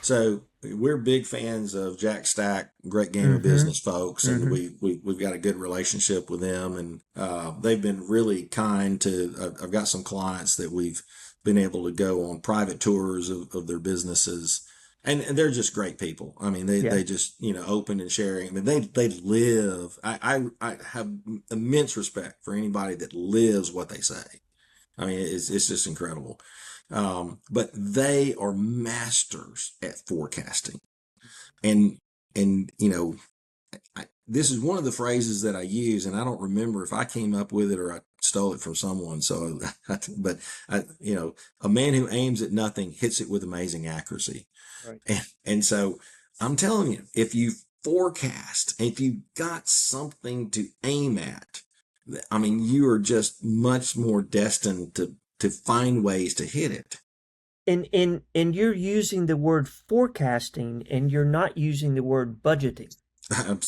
So we're big fans of Jack Stack, Great Game of Business folks, and we've got a good relationship with them, and they've been really kind to. I've got some clients that we've been able to go on private tours of their businesses, and they're just great people. I mean, they just open and sharing. I mean, they live. I have immense respect for anybody that lives what they say. I mean, it's just incredible. But they are masters at forecasting. And this is one of the phrases that I use, and I don't remember if I came up with it or I stole it from someone. So, a man who aims at nothing hits it with amazing accuracy. Right. And so I'm telling you, if you forecast, if you've got something to aim at, I mean, you are just much more destined to find ways to hit it.
And you're using the word forecasting, and you're not using the word budgeting.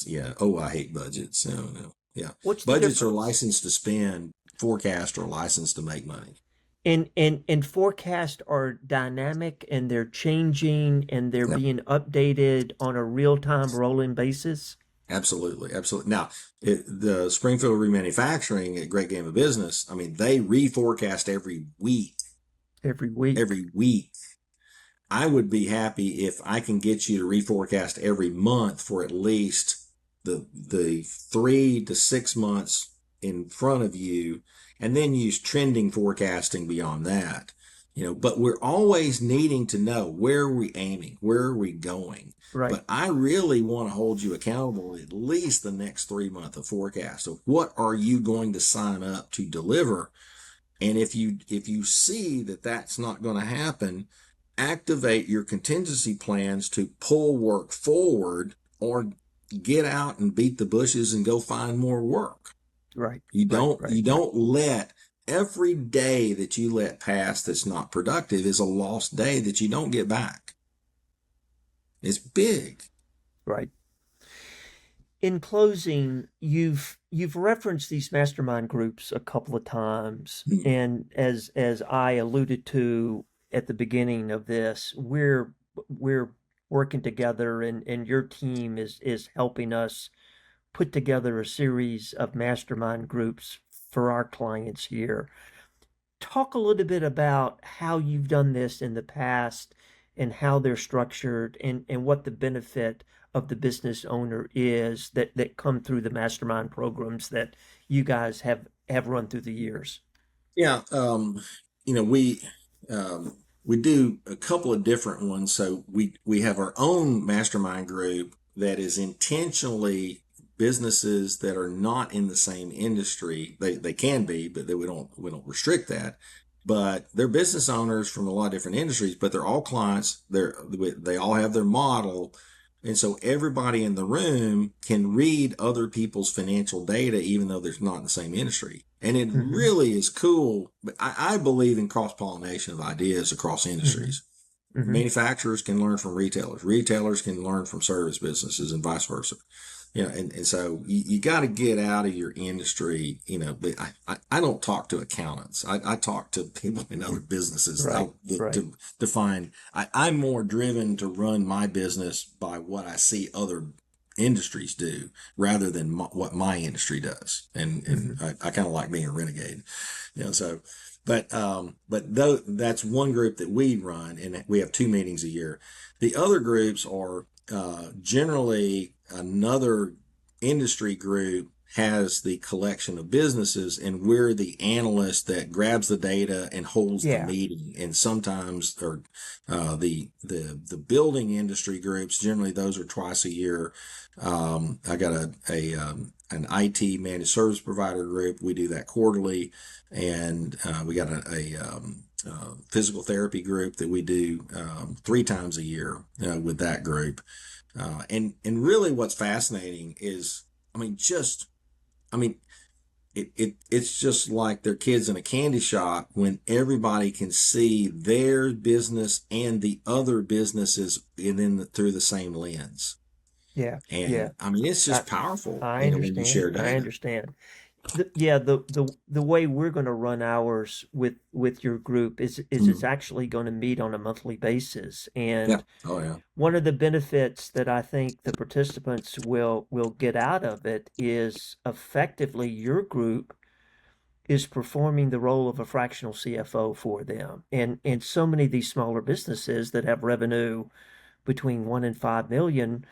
Yeah. Oh, I hate budgets. No. Yeah.
What's
budgets are licensed to spend. Forecast are licensed to make money.
And forecasts are dynamic, and they're changing, and they're being updated on a real-time rolling basis.
Absolutely. Now, the Springfield Remanufacturing at Great Game of Business, I mean, they reforecast every week. I would be happy if I can get you to reforecast every month for at least the 3 to 6 months in front of you, and then use trending forecasting beyond that. But we're always needing to know, where are we aiming? Where are we going?
Right.
But I really want to hold you accountable at least the next 3 months of forecast. So what are you going to sign up to deliver? And if you see that that's not going to happen, activate your contingency plans to pull work forward, or get out and beat the bushes and go find more work.
Right.
You don't
Right.
let every day that you let pass that's not productive is a lost day that you don't get back. It's big.
Right. In closing, you've referenced these mastermind groups a couple of times, and as I alluded to at the beginning of this, we're working together, and your team is helping us put together a series of mastermind groups for our clients here. Talk a little bit about how you've done this in the past and how they're structured, and what the benefit of the business owner is that come through the mastermind programs that you guys have run through the years.
Yeah. We do a couple of different ones. So we have our own mastermind group that is intentionally businesses that are not in the same industry. They can be, but we don't restrict that. But they're business owners from a lot of different industries, but they're all clients. They all have their model. And so everybody in the room can read other people's financial data, even though they're not in the same industry. And it really is cool. But I believe in cross-pollination of ideas across industries. Manufacturers can learn from retailers. Retailers can learn from service businesses, and vice versa. And so you got to get out of your industry. But I don't talk to accountants. I talk to people in other businesses to find. I'm more driven to run my business by what I see other industries do, rather than what my industry does. And I kind of like being a renegade. So. But though that's one group that we run, and we have 2 meetings a year. The other groups are generally another industry group has the collection of businesses, and we're the analyst that grabs the data and holds the meeting. And sometimes, or the building industry groups, generally those are twice a year. I got an IT managed service provider group. We do that quarterly, and we got a physical therapy group that we do 3 times a year with that group. And really what's fascinating is, it's just like they're kids in a candy shop when everybody can see their business and the other businesses through the same lens.
Yeah.
And it's just powerful.
I
When you share data.
I understand. The way we're going to run ours with your group is it's actually going to meet on a monthly basis. And one of the benefits that I think the participants will get out of it is, effectively, your group is performing the role of a fractional CFO for them. And so many of these smaller businesses that have revenue between 1 and 5 million,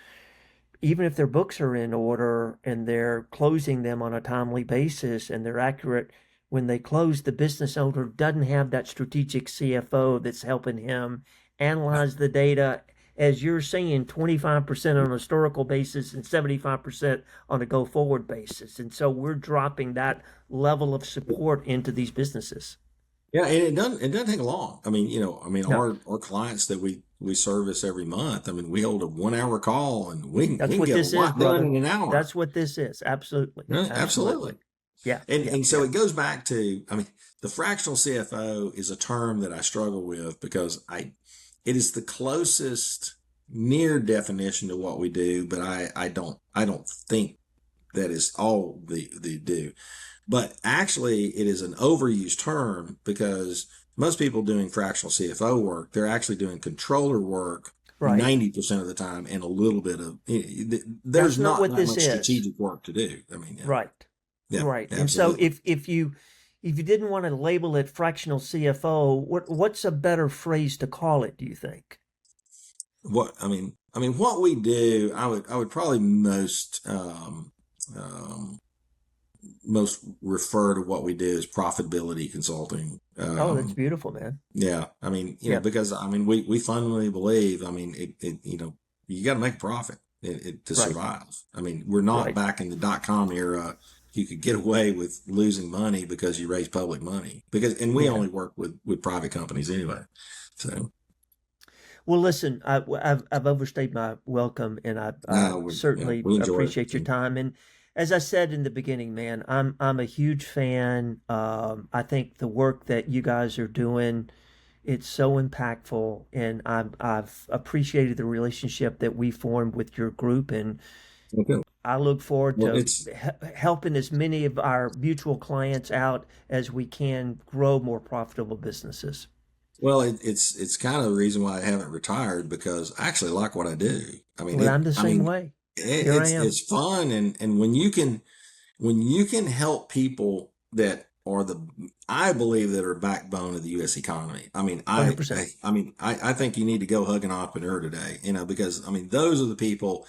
even if their books are in order and they're closing them on a timely basis and they're accurate when they close, the business owner doesn't have that strategic CFO that's helping him analyze the data, as you're saying, 25% on a historical basis and 75% on a go-forward basis. And so we're dropping that level of support into these businesses.
Yeah, and it doesn't take long.
No.
Our clients that we service every month, we hold a 1 hour call, and we
That's
can
what
get
this
a lot
is, brother.
done in an hour.
That's what this is. Absolutely.
Yeah, absolutely.
Yeah.
And so it goes back to, the fractional CFO is a term that I struggle with, because it is the closest near definition to what we do, but I don't think that is all they do. But actually, it is an overused term, because most people doing fractional CFO work, they're actually doing controller work 90% of the time, and a little bit of, there's not
what
that
this
much
is.
strategic work to do.
Right.
Yeah,
Right. And
absolutely.
so if you didn't want to label it fractional CFO, what's a better phrase to call it, do you think?
what we do, I would probably most refer to what we do as profitability consulting.
Oh, that's beautiful, man.
Yeah.
Yep.
Because we fundamentally believe, you got to make a profit to
Right.
survive. We're not
Right.
back in the .com era. You could get away with losing money because you raise public money and we
Yeah.
only work with private companies anyway. So,
Well, listen, I've overstayed my welcome, and I certainly
we enjoy
appreciate your
it.
time. And as I said in the beginning, man, I'm a huge fan. I think the work that you guys are doing, it's so impactful, and I've appreciated the relationship that we formed with your group, and
Okay.
I look forward
Well,
to helping as many of our mutual clients out as we can grow more profitable businesses.
it's kind of the reason why I haven't retired, because I actually like what I do.
Well, I'm the same way. Here I am.
It's fun, and when you can help people that are I believe that are backbone of the U.S. economy.
100%.
I think you need to go hug an entrepreneur today, because those are the people.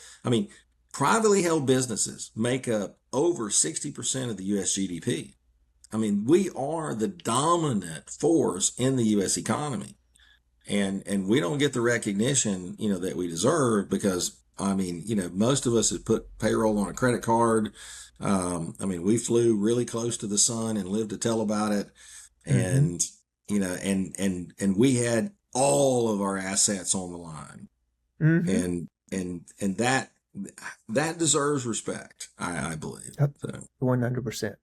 Privately held businesses make up over 60% of the U.S. GDP. We are the dominant force in the U.S. economy, and we don't get the recognition, that we deserve, because most of us have put payroll on a credit card. We flew really close to the sun and lived to tell about it,
Mm-hmm.
and and we had all of our assets on the line,
Mm-hmm.
and that deserves respect, I believe.
Yep.
So
100%.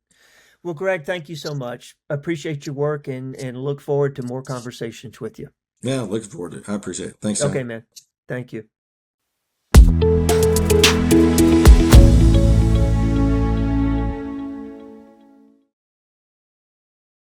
Well, Greg, thank you so much. Appreciate your work, and look forward to more conversations with you.
yeah, looking forward to it. I appreciate it. Thanks,
Okay,
Sam.
man. Thank you.